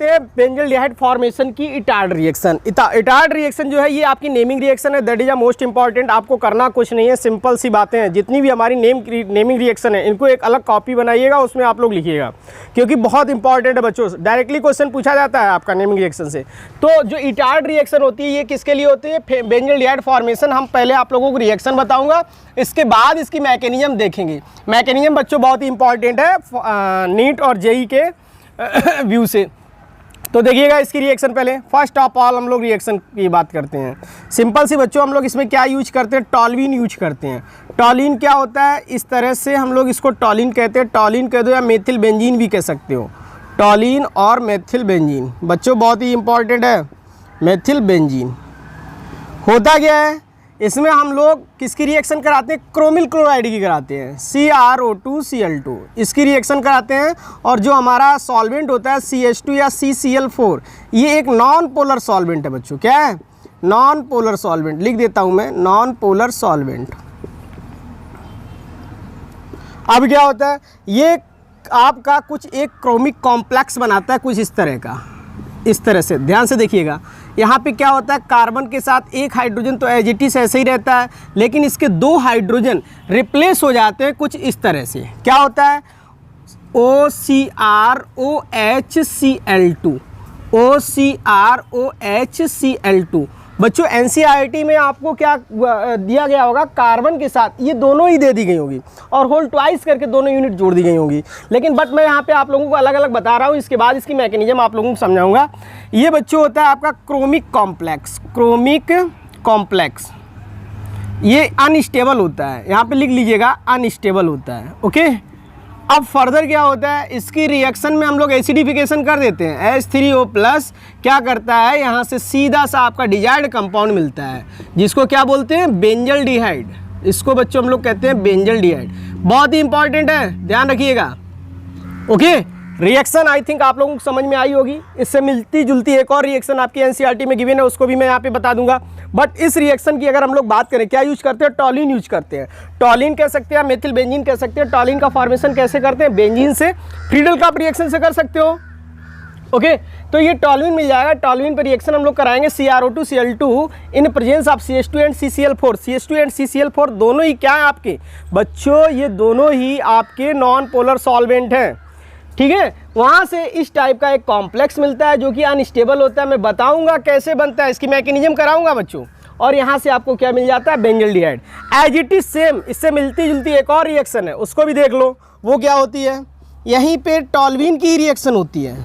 करते हैं benzaldehyde formation की इटार्ड रिएक्शन। इटार्ड रिएक्शन जो है ये आपकी नेमिंग रिएक्शन है, that is a most important. आपको करना कुछ नहीं है, सिंपल सी बातें हैं। जितनी भी हमारी नेमिंग रिएक्शन है इनको एक अलग कॉपी बनाइएगा, उसमें आप लोग लिखिएगा, क्योंकि बहुत इंपॉर्टेंट है बच्चों। डायरेक्टली क्वेश्चन पूछा जाता है आपका नेमिंग रिएक्शन से। तो जो इटार्ड रिएक्शन होती है ये किसके लिए होती है? Benzaldehyde formation. हम पहले आप लोगों को रिएक्शन बताऊंगा, इसके बाद इसकी मैकेनिज्म देखेंगे। मैकेनिज्म बच्चों बहुत ही इंपॉर्टेंट है नीट और जेई के व्यू से। तो देखिएगा इसकी रिएक्शन। पहले फर्स्ट ऑफ ऑल हम लोग रिएक्शन की बात करते हैं। सिंपल सी बच्चों, हम लोग इसमें क्या यूज करते हैं? टॉल्यूइन यूज करते हैं। टॉल्यूइन क्या होता है? इस तरह से हम लोग इसको टॉल्यूइन कहते हैं। टॉल्यूइन कह दो या मेथिल बेंजीन भी कह सकते हो। टॉल्यूइन और मेथिल बेंजीन बच्चों बहुत ही इंपॉर्टेंट है। मेथिल बेंजीन होता क्या है? इसमें हम लोग किसकी रिएक्शन कराते हैं? क्रोमिल क्लोराइड की कराते हैं, CrO2Cl2 इसकी रिएक्शन कराते हैं। और जो हमारा सॉल्वेंट होता है CH2 या CCl4, ये एक नॉन पोलर सॉल्वेंट है बच्चों। क्या है? Non polar solvent. लिख देता हूं मैं, नॉन पोलर सॉल्वेंट। अब क्या होता है? ये आपका कुछ एक क्रोमिक कॉम्प्लेक्स बनाता है, कुछ इस तरह का, इस तरह से। ध्यान से देखिएगा, यहाँ पे क्या होता है? कार्बन के साथ एक हाइड्रोजन तो एज इट इज ऐसे ही रहता है, लेकिन इसके दो हाइड्रोजन रिप्लेस हो जाते हैं कुछ इस तरह से। क्या होता है? OCrOHCl2, OCrOHCl2। बच्चों एनसीईआरटी में आपको क्या दिया गया होगा? कार्बन के साथ ये दोनों ही दे दी गई होगी और होल ट्वाइस करके दोनों यूनिट जोड़ दी गई होंगी। लेकिन बट मैं यहाँ पे आप लोगों को अलग अलग बता रहा हूँ, इसके बाद इसकी मैकेनिज्म आप लोगों को समझाऊंगा। ये बच्चों होता है आपका क्रोमिक कॉम्प्लेक्स। क्रोमिक कॉम्प्लेक्स ये अनस्टेबल होता है, यहाँ पे लिख लीजिएगा, अनस्टेबल होता है। ओके, अब फर्दर क्या होता है? इसकी रिएक्शन में हम लोग एसिडिफिकेशन कर देते हैं। H3O+ क्या करता है? यहाँ से सीधा सा आपका डिजायर्ड कंपाउंड मिलता है, जिसको क्या बोलते हैं? बेंजल्डिहाइड। इसको बच्चों हम लोग कहते हैं बेंजल्डिहाइड। बहुत ही इंपॉर्टेंट है, ध्यान रखिएगा। ओके, रिएक्शन आई थिंक आप लोगों को समझ में आई होगी। इससे मिलती जुलती एक और रिएक्शन आपकी एनसीईआरटी में गिवन है, उसको भी मैं यहाँ पे बता दूंगा। बट इस रिएक्शन की अगर हम लोग बात करें, क्या यूज करते हैं? टॉल्यूइन यूज करते हैं। टॉल्यूइन कह सकते हैं, मेथिल बेंजीन कह सकते हैं। टॉल्यूइन का फॉर्मेशन कैसे करते हैं? बेंजीन से, फ्रीडल कप रिएक्शन से कर सकते हो। ओके, तो ये टॉल्यूइन मिल जाएगा। टॉल्यूइन पर रिएक्शन हम लोग कराएंगे CrO2Cl2 in presence of CH2 and CCl4। CH2 and CCl4 दोनों ही क्या है आपके बच्चों? ये दोनों ही आपके नॉन पोलर सॉल्वेंट हैं। ठीक है, वहाँ से इस टाइप का एक कॉम्प्लेक्स मिलता है जो कि अनस्टेबल होता है। मैं बताऊंगा कैसे बनता है, इसकी मैकेनिज्म कराऊंगा बच्चों। और यहाँ से आपको क्या मिल जाता है? Benzaldehyde. As it is same, इससे मिलती जुलती एक और रिएक्शन है, उसको भी देख लो। वो क्या होती है? यहीं पे टॉल्यूइन की रिएक्शन होती है,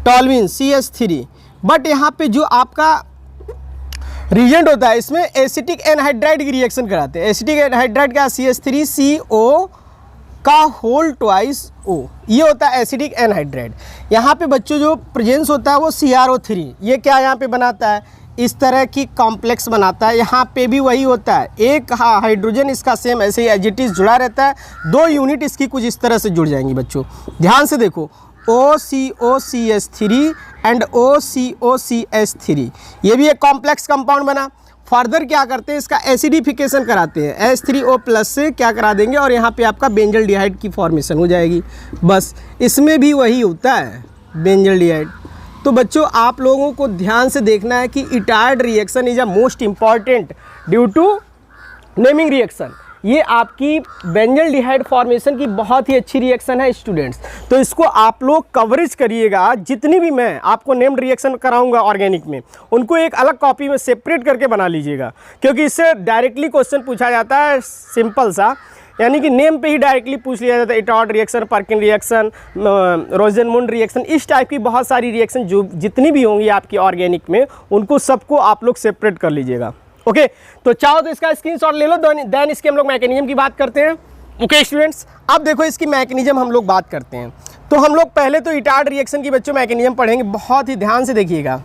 टॉल्यूइन CH3। बट यहाँ पे जो आपका रिएजेंट होता है, इसमें एसिटिक एनहाइड्राइड की रिएक्शन कराते हैं। एसिटिक एनहाइड्राइड का CH3CO का होल ट्वाइस O, ये होता है एसिडिक एनहाइड्राइड। यहाँ पे बच्चों जो प्रेजेंस होता है वो CrO3, ये क्या यहाँ पे बनाता है? इस तरह की कॉम्प्लेक्स बनाता है। यहाँ पे भी वही होता है, एक हाइड्रोजन इसका सेम ऐसे ही एज इट इज जुड़ा रहता है, दो यूनिट इसकी कुछ इस तरह से जुड़ जाएंगी बच्चों। ध्यान से देखो, OCOCH3 एंड OCOCH3, ये भी एक कॉम्प्लेक्स कंपाउंड बना। फर्दर क्या करते हैं? इसका एसिडिफिकेशन कराते हैं, H3O+ से क्या करा देंगे और यहाँ पे आपका बेंजल्डिहाइड की फॉर्मेशन हो जाएगी। बस इसमें भी वही होता है, बेंजल्डिहाइड। तो बच्चों आप लोगों को ध्यान से देखना है कि Etard reaction is a most important due to naming reaction. ये आपकी बेंजल्डिहाइड फॉर्मेशन की बहुत ही अच्छी रिएक्शन है स्टूडेंट्स। तो इसको आप लोग कवरेज करिएगा। जितनी भी मैं आपको नेम्ड रिएक्शन कराऊंगा ऑर्गेनिक में, उनको एक अलग कॉपी में सेपरेट करके बना लीजिएगा, क्योंकि इससे डायरेक्टली क्वेश्चन पूछा जाता है सिंपल सा, यानी कि नेम पे ही डायरेक्टली पूछ लिया जाता है। Etard reaction, Perkin reaction, Rosenmund reaction, इस टाइप की बहुत सारी रिएक्शन जो जितनी भी होंगी आपकी ऑर्गेनिक में, उनको सबको आप लोग सेपरेट कर लीजिएगा। ओके, तो चाहो तो इसका स्क्रीनशॉट ले लो, देन इसके हम लोग मैकेनिज्म की बात करते हैं। ओके स्टूडेंट्स, अब देखो इसकी मैकेनिज्म हम लोग बात करते हैं। तो हम लोग पहले तो इटार्ड रिएक्शन की बच्चों मैकेनिज्म पढ़ेंगे, बहुत ही ध्यान से देखिएगा।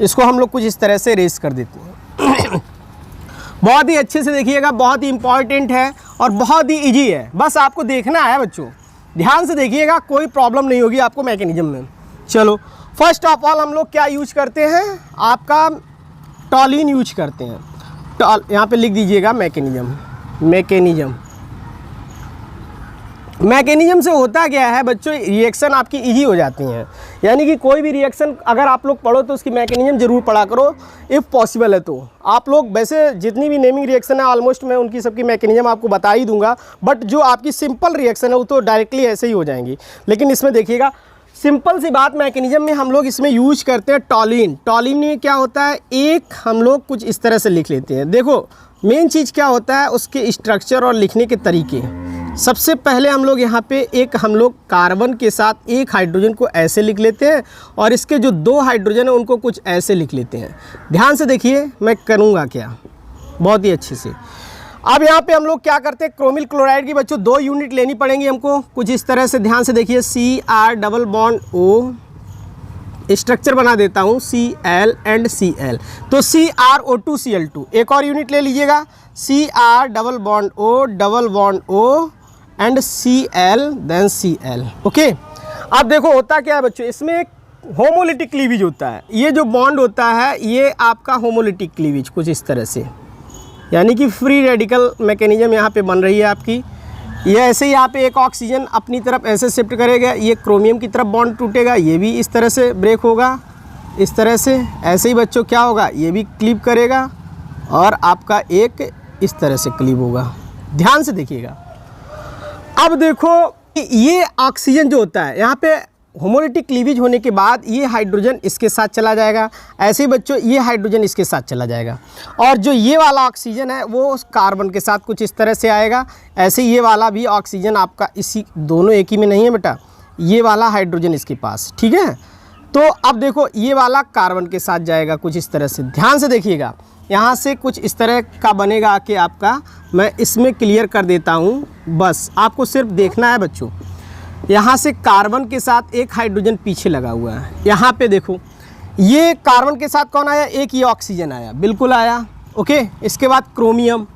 इसको हम लोग कुछ इस तरह से रेस कर देते हैं। बहुत ही अच्छे से देखिएगा, बहुत ही इंपॉर्टेंट है और बहुत ही ईजी है। बस आपको देखना है बच्चों, ध्यान से देखिएगा, कोई प्रॉब्लम नहीं होगी आपको मैकेनिज्म में। चलो, फर्स्ट ऑफ ऑल हम लोग क्या यूज करते हैं? आपका टॉल्यूइन यूज करते हैं। यहाँ पे लिख दीजिएगा मैकेनिज्म। मैकेनिज्म से होता क्या है बच्चों? रिएक्शन आपकी इजी हो जाती हैं। यानी कि कोई भी रिएक्शन अगर आप लोग पढ़ो तो उसकी मैकेनिज्म जरूर पढ़ा करो इफ़ पॉसिबल है तो। आप लोग वैसे जितनी भी नेमिंग रिएक्शन है ऑलमोस्ट मैं उनकी सबकी मैकेनिज्म आपको बता ही दूंगा, बट जो आपकी सिंपल रिएक्शन है वो तो डायरेक्टली ऐसे ही हो जाएंगी। लेकिन इसमें देखिएगा सिंपल सी बात, मैकेनिज्म में हम लोग इसमें यूज करते हैं टॉलिन। टॉलिन में क्या होता है, एक हम लोग कुछ इस तरह से लिख लेते हैं। देखो मेन चीज़ क्या होता है, उसके स्ट्रक्चर और लिखने के तरीके। सबसे पहले हम लोग यहाँ पे हम लोग कार्बन के साथ एक हाइड्रोजन को ऐसे लिख लेते हैं और इसके जो 2 हाइड्रोजन है उनको कुछ ऐसे लिख लेते हैं। ध्यान से देखिए मैं करूँगा क्या, बहुत ही अच्छे से। अब यहाँ पे हम लोग क्या करते हैं, क्रोमिल क्लोराइड की बच्चों 2 यूनिट लेनी पड़ेंगी हमको कुछ इस तरह से। ध्यान से देखिए Cr double bond O, structure बना देता हूँ Cl एंड Cl, तो CrO2Cl2। एक और यूनिट ले लीजिएगा Cr double bond O and Cl then Cl। ओके, अब देखो होता क्या है बच्चों, इसमें एक होमोलिटिक क्लीवेज होता है। ये जो बॉन्ड होता है ये आपका होमोलिटिक क्लीवेज कुछ इस तरह से, यानी कि फ्री रेडिकल मैकेनिज्म यहाँ पे बन रही है आपकी। ये ऐसे ही यहाँ पे एक ऑक्सीजन अपनी तरफ ऐसे शिफ्ट करेगा, ये क्रोमियम की तरफ बॉन्ड टूटेगा, ये भी इस तरह से ब्रेक होगा, इस तरह से। ऐसे ही बच्चों क्या होगा, ये भी क्लीव करेगा और आपका एक इस तरह से क्लीव होगा। ध्यान से देखिएगा। अब देखो ये ऑक्सीजन जो होता है यहाँ पे होमोलिटिक क्लीवेज होने के बाद ये हाइड्रोजन इसके साथ चला जाएगा, ऐसे ही बच्चों ये हाइड्रोजन इसके साथ चला जाएगा, और जो ये वाला ऑक्सीजन है वो कार्बन के साथ कुछ इस तरह से आएगा। ऐसे ये वाला भी ऑक्सीजन आपका इसी, दोनों एक ही में नहीं है बेटा, ये वाला हाइड्रोजन इसके पास, ठीक है। तो अब देखो ये वाला कार्बन के साथ जाएगा कुछ इस तरह से। ध्यान से देखिएगा, यहाँ से कुछ इस तरह का बनेगा कि आपका, मैं इसमें क्लियर कर देता हूँ, बस आपको सिर्फ देखना है बच्चों। यहाँ से कार्बन के साथ एक हाइड्रोजन पीछे लगा हुआ है, यहाँ पे देखो ये कार्बन के साथ कौन आया, एक ये ऑक्सीजन आया, बिल्कुल आया। ओके, इसके बाद क्रोमियम,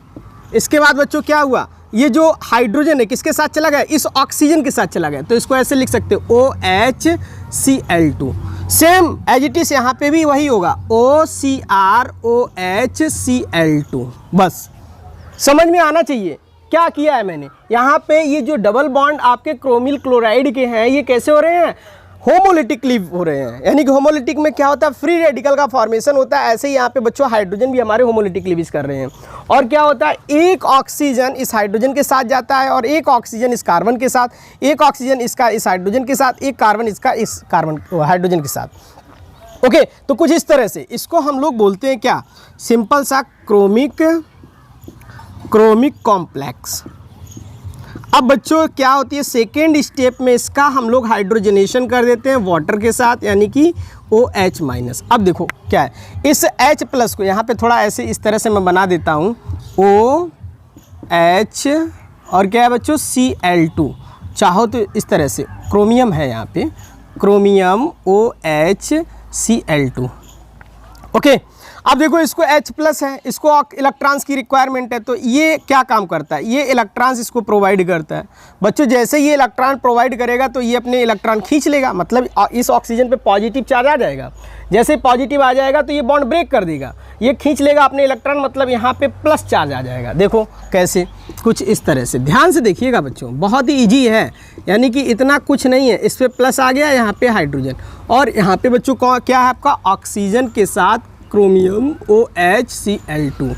इसके बाद बच्चों क्या हुआ, ये जो हाइड्रोजन है किसके साथ चला गया, इस ऑक्सीजन के साथ चला गया, तो इसको ऐसे लिख सकते हो OHCl2। Same as it is यहाँ पे भी वही होगा OCrOHCl2। बस समझ में आना चाहिए क्या किया है मैंने। यहाँ पे ये जो डबल बॉन्ड आपके क्रोमिल क्लोराइड के हैं ये कैसे हो रहे हैं, होमोलिटिक क्लीव हो रहे हैं। यानी कि होमोलिटिक में क्या होता है, फ्री रेडिकल का फॉर्मेशन होता है। ऐसे ही यहाँ पे बच्चों हाइड्रोजन भी हमारे होमोलिटिक क्लीवेज कर रहे हैं। और क्या होता है, एक ऑक्सीजन इस हाइड्रोजन के साथ जाता है और एक ऑक्सीजन इस कार्बन के साथ, एक ऑक्सीजन इसका इस हाइड्रोजन के साथ, एक कार्बन इसका इस कार्बन हाइड्रोजन के साथ। ओके, तो कुछ इस तरह से इसको हम लोग बोलते हैं क्या, सिंपल सा क्रोमिक कॉम्प्लेक्स। अब बच्चों क्या होती है, सेकेंड स्टेप में इसका हम लोग हाइड्रोजनेशन कर देते हैं वाटर के साथ, यानी कि OH-। अब देखो क्या है, इस H+ को यहाँ पे थोड़ा ऐसे इस तरह से मैं बना देता हूँ OH, और क्या है बच्चों Cl2, चाहो तो इस तरह से, क्रोमियम है यहाँ पे, क्रोमियम OHCl2। ओके, अब देखो इसको H+ है, इसको इलेक्ट्रॉन्स की रिक्वायरमेंट है, तो ये क्या काम करता है, ये इलेक्ट्रॉन्स इसको प्रोवाइड करता है। बच्चों जैसे ये इलेक्ट्रॉन प्रोवाइड करेगा तो ये अपने इलेक्ट्रॉन खींच लेगा, मतलब इस ऑक्सीजन पे पॉजिटिव चार्ज आ जाएगा। जैसे पॉजिटिव आ जाएगा तो ये बॉन्ड ब्रेक कर देगा, ये खींच लेगा अपने इलेक्ट्रॉन, मतलब यहाँ पे प्लस चार्ज आ जाएगा। देखो कैसे, कुछ इस तरह से। ध्यान से देखिएगा बच्चों, बहुत ही ईजी है, यानी कि इतना कुछ नहीं है। इस पर प्लस आ गया, यहाँ पे हाइड्रोजन, और यहाँ पे बच्चों क्या है आपका ऑक्सीजन के साथ क्रोमियम OHCl2,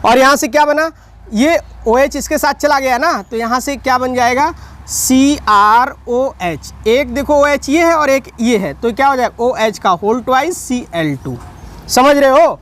और यहाँ से क्या बना, ये OH इसके साथ चला गया ना, तो यहाँ से क्या बन जाएगा CrOH। एक देखो OH ये है और एक ये है, तो क्या हो जाएगा OH का होल ट्वाइस Cl2। समझ रहे हो।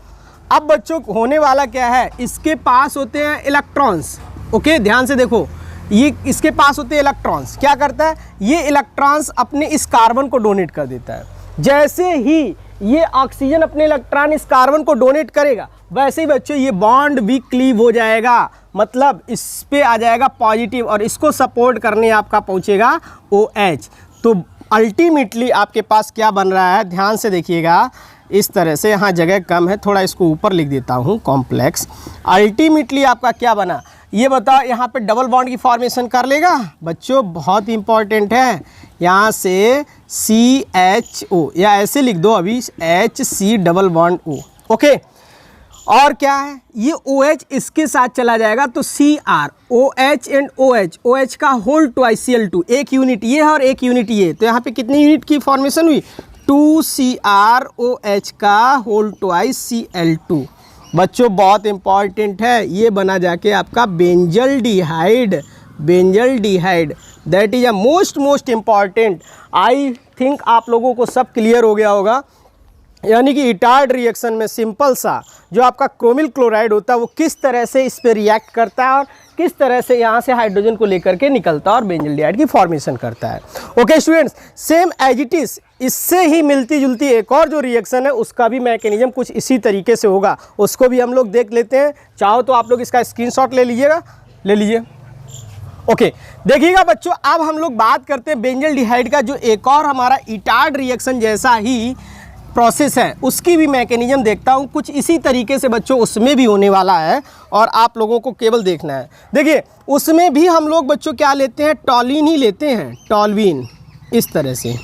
अब बच्चों होने वाला क्या है, इसके पास होते हैं इलेक्ट्रॉन्स। ओके, ध्यान से देखो, ये इसके पास होते हैं इलेक्ट्रॉन्स। क्या करता है, ये इलेक्ट्रॉन्स अपने इस कार्बन को डोनेट कर देता है। जैसे ही ये ऑक्सीजन अपने इलेक्ट्रॉन इस कार्बन को डोनेट करेगा, वैसे ही बच्चों ये बॉन्ड भी क्लीव हो जाएगा, मतलब इस पे आ जाएगा पॉजिटिव, और इसको सपोर्ट करने आपका पहुंचेगा OH। तो अल्टीमेटली आपके पास क्या बन रहा है, ध्यान से देखिएगा, इस तरह से, यहाँ जगह कम है, थोड़ा इसको ऊपर लिख देता हूँ, कॉम्प्लेक्स। अल्टीमेटली आपका क्या बना, ये बताओ, यहाँ पे डबल बॉन्ड की फॉर्मेशन कर लेगा बच्चों, बहुत इंपॉर्टेंट है। यहाँ से CHO, या ऐसे लिख दो अभी HC double bond O। Okay, और क्या है, ये OH इसके साथ चला जाएगा तो Cr, OH and OH, OH का होल ट्वाइस Cl2, एक यूनिट ये है और एक यूनिट ये, तो यहाँ पे कितनी यूनिट की फॉर्मेशन हुई, 2CrOH का होल ट्वाइस Cl2। बच्चों बहुत इंपॉर्टेंट है, ये बना जाके आपका benzaldehyde, benzaldehyde, that is a most important. I think आप लोगों को सब क्लियर हो गया होगा। यानी कि इटार्ड रिएक्शन में सिंपल सा जो आपका क्रोमिल क्लोराइड होता है वो किस तरह से इस पर रिएक्ट करता है और किस तरह से यहाँ से हाइड्रोजन को लेकर के निकलता है और बेंजल डिहाइड की फॉर्मेशन करता है। Okay students, same as it is इससे ही मिलती जुलती एक और जो रिएक्शन है उसका भी मैकेनिज्म कुछ इसी तरीके से होगा, उसको भी हम लोग देख लेते हैं। चाहो तो आप लोग इसका स्क्रीनशॉट ले लीजिएगा, ले लीजिए। ओके देखिएगा बच्चों, अब हम लोग बात करते हैं बेंजल डिहाइड का जो एक और हमारा इटार्ड रिएक्शन जैसा ही प्रोसेस है, उसकी भी मैकेनिज्म देखता हूँ। कुछ इसी तरीके से बच्चों उसमें भी होने वाला है और आप लोगों को केवल देखना है। देखिए उसमें भी हम लोग बच्चों क्या लेते हैं, टॉलिन ही लेते हैं, टॉल्वीन, इस तरह से।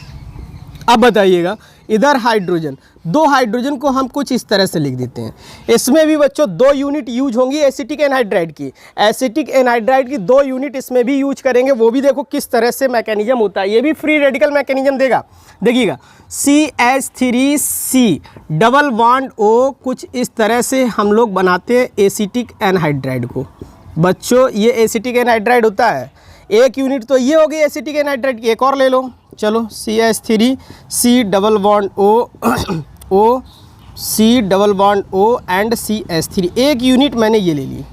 अब बताइएगा, इधर हाइड्रोजन, दो हाइड्रोजन को हम कुछ इस तरह से लिख देते हैं। इसमें भी बच्चों 2 यूनिट यूज होंगी एसिटिक एनहाइड्राइड की, एसिटिक एनहाइड्राइड की 2 यूनिट इसमें भी यूज करेंगे। वो भी देखो किस तरह से मैकेनिज्म होता है, ये भी फ्री रेडिकल मैकेनिज्म देगा। देखिएगा CH3C डबल बॉन्ड O, कुछ इस तरह से हम लोग बनाते हैं एसिटिक एनहाइड्राइड को। बच्चों ये एसिटिक एनहाइड्राइड होता है, एक यूनिट तो ये हो गई एसिटिक एनहाइड्राइड की, एक और ले लो, चलो CH3C double bond O C double bond O and CH3, एक यूनिट मैंने ये ले ली,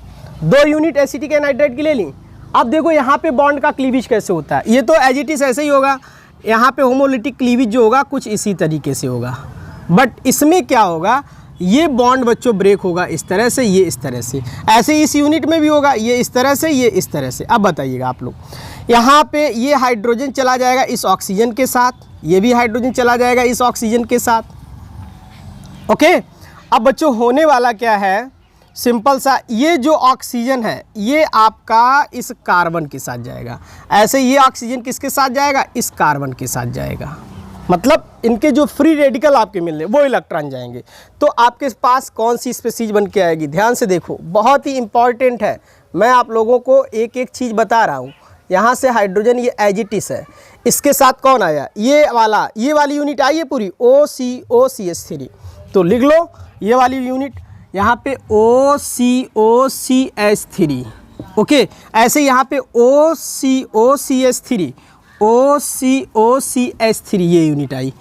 2 यूनिट एसिटिक एनहाइड्राइड की ले ली। अब देखो यहाँ पे बॉन्ड का क्लीवेज कैसे होता है, ये तो एज इट इज ऐसे ही होगा। यहाँ पे होमोलिटिक क्लीवेज जो होगा कुछ इसी तरीके से होगा, बट इसमें क्या होगा, ये बॉन्ड बच्चों ब्रेक होगा इस तरह से, ये इस तरह से, ऐसे इस यूनिट में भी होगा, ये इस तरह से, ये इस तरह से। अब बताइएगा आप लोग, यहाँ पे ये हाइड्रोजन चला जाएगा इस ऑक्सीजन के साथ, ये भी हाइड्रोजन चला जाएगा इस ऑक्सीजन के साथ। ओके अब बच्चों होने वाला क्या है, सिंपल सा, ये जो ऑक्सीजन है ये आपका इस कार्बन के साथ जाएगा, ऐसे ये ऑक्सीजन किसके साथ जाएगा, इस कार्बन के साथ जाएगा। मतलब इनके जो फ्री रेडिकल आपके मिल रहे वो इलेक्ट्रॉन जाएंगे, तो आपके पास कौन सी स्पीशीज बन के आएगी। ध्यान से देखो, बहुत ही इंपॉर्टेंट है, मैं आप लोगों को एक एक चीज़ बता रहा हूँ। यहाँ से हाइड्रोजन ये एजिटिस है, इसके साथ कौन आया, ये वाली यूनिट आई है पूरी OCOCH3, तो लिख लो ये वाली यूनिट यहाँ पे OCOCH3। ओके ऐसे यहाँ पे OCOCH3 OCOCH3 ये यूनिट आई।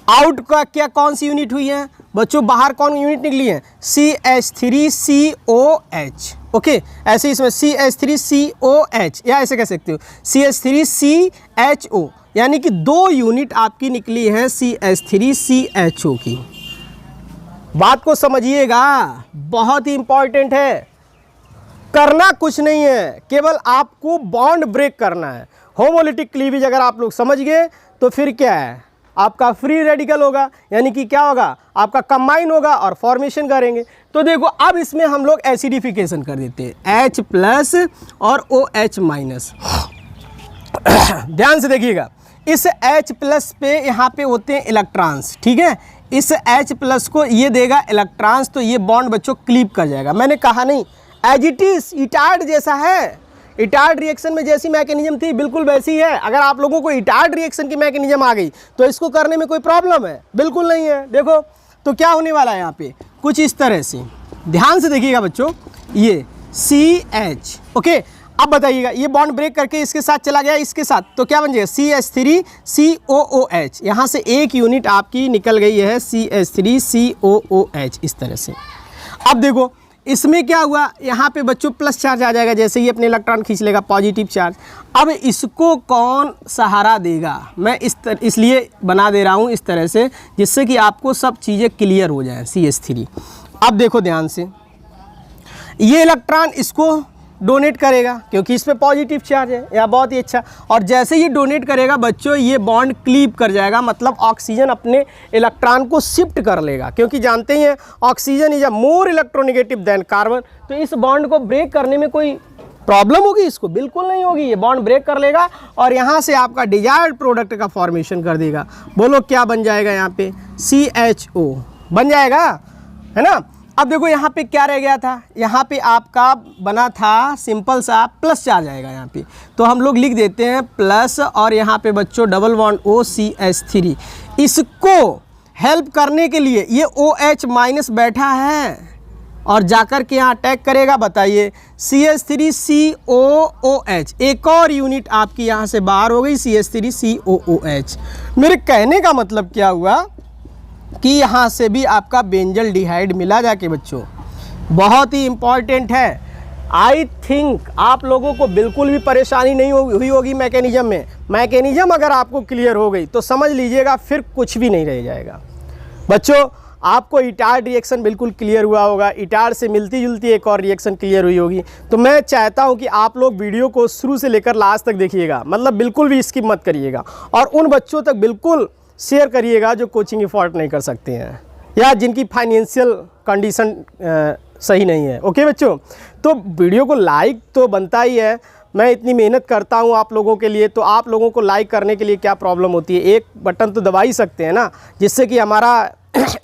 आउट का क्या कौन सी यूनिट हुई है बच्चों, बाहर कौन यूनिट निकली है, CH3COH। ओके ऐसे इसमें CH3COH या ऐसे कह सकते हो CH3CHO, यानी कि 2 यूनिट आपकी निकली है CH3CHO की। बात को समझिएगा, बहुत ही इंपॉर्टेंट है, करना कुछ नहीं है, केवल आपको बॉन्ड ब्रेक करना है। होमोलिटिक क्लीवेज अगर आप लोग समझ गए तो फिर क्या है, आपका फ्री रेडिकल होगा, यानी कि क्या होगा, आपका कंबाइन होगा और फॉर्मेशन करेंगे। तो देखो अब इसमें हम लोग एसिडिफिकेशन कर देते हैं, H+ और OH-। ध्यान से देखिएगा, इस H+ पे यहाँ पे होते हैं इलेक्ट्रॉन्स, ठीक है, इस H+ को ये देगा इलेक्ट्रॉन्स, तो ये बॉन्ड बच्चों क्लीव कर जाएगा। मैंने कहा नहीं, एज इट इज इटार्ड जैसा है, इटार्ड रिएक्शन में जैसी मैकेनिज्म थी बिल्कुल वैसी है। अगर आप लोगों को इटार्ड रिएक्शन की मैकेनिज्म आ गई तो इसको करने में कोई प्रॉब्लम है, बिल्कुल नहीं है। देखो तो क्या होने वाला है यहाँ पे, कुछ इस तरह से, ध्यान से देखिएगा बच्चों, ये CH। ओके अब बताइएगा, ये बॉन्ड ब्रेक करके इसके साथ चला गया, इसके साथ, तो क्या बन जाएगा CH3COOH, यहाँ से एक यूनिट आपकी निकल गई है CH3COOH इस तरह से। अब देखो इसमें क्या हुआ, यहाँ पे बच्चों प्लस चार्ज आ जाएगा, जैसे ही अपने इलेक्ट्रॉन खींच लेगा पॉजिटिव चार्ज। अब इसको कौन सहारा देगा, मैं इसलिए बना दे रहा हूँ इस तरह से जिससे कि आपको सब चीज़ें क्लियर हो जाएं। CH3 अब देखो ध्यान से, ये इलेक्ट्रॉन इसको डोनेट करेगा क्योंकि इस पे पॉजिटिव चार्ज है, या बहुत ही अच्छा। और जैसे ही डोनेट करेगा बच्चों ये बॉन्ड क्लीव कर जाएगा, मतलब ऑक्सीजन अपने इलेक्ट्रॉन को शिफ्ट कर लेगा, क्योंकि जानते ही हैं oxygen is a more electronegative than carbon. तो इस बॉन्ड को ब्रेक करने में कोई प्रॉब्लम होगी, इसको बिल्कुल नहीं होगी, ये बॉन्ड ब्रेक कर लेगा और यहाँ से आपका डिजायर्ड प्रोडक्ट का फॉर्मेशन कर देगा। बोलो क्या बन जाएगा, यहाँ पे CHO बन जाएगा, है ना। अब देखो यहाँ पे क्या रह गया था, यहाँ पे आपका बना था सिंपल सा प्लस चार्ज आएगा यहाँ पे, तो हम लोग लिख देते हैं प्लस, और यहाँ पे बच्चों डबल बॉन्ड OCH3। इसको हेल्प करने के लिए ये OH माइनस बैठा है और जाकर के यहाँ अटैक करेगा, बताइए CH3COOH, एक और यूनिट आपकी यहाँ से बाहर हो गई CH3COOH। मेरे कहने का मतलब क्या हुआ कि यहाँ से भी आपका बेंजल डिहाइड मिला जाके बच्चों, बहुत ही इम्पॉर्टेंट है। आई थिंक आप लोगों को बिल्कुल भी परेशानी नहीं हुई होगी मैकेनिज्म में। मैकेनिज्म अगर आपको क्लियर हो गई तो समझ लीजिएगा फिर कुछ भी नहीं रह जाएगा। बच्चों आपको इटार्ड रिएक्शन बिल्कुल क्लियर हुआ होगा, इटार्ड से मिलती जुलती एक और रिएक्शन क्लियर हुई होगी। तो मैं चाहता हूं कि आप लोग वीडियो को शुरू से लेकर लास्ट तक देखिएगा, मतलब बिल्कुल भी स्किप मत करिएगा, और उन बच्चों तक बिल्कुल शेयर करिएगा जो कोचिंग अफोर्ड नहीं कर सकते हैं या जिनकी फाइनेंशियल कंडीशन सही नहीं है। ओके बच्चों, तो वीडियो को लाइक तो बनता ही है। मैं इतनी मेहनत करता हूं आप लोगों के लिए, तो आप लोगों को लाइक करने के लिए क्या प्रॉब्लम होती है, एक बटन तो दबा ही सकते हैं ना, जिससे कि हमारा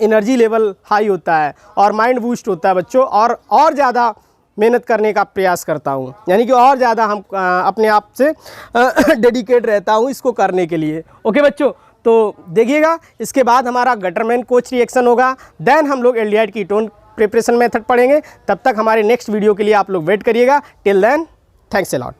एनर्जी लेवल हाई होता है और माइंड बूस्ट होता है बच्चों, और ज़्यादा मेहनत करने का प्रयास करता हूं, यानी कि और ज़्यादा हम अपने आप से डेडिकेट रहता हूं इसको करने के लिए। ओके बच्चों, तो देखिएगा इसके बाद हमारा गटरमैन कोच रिएक्शन होगा, देन हम लोग एल्डिहाइड कीटोन प्रिपरेशन मेथड पढ़ेंगे। तब तक हमारे नेक्स्ट वीडियो के लिए आप लोग वेट करिएगा। Till then, thanks a lot.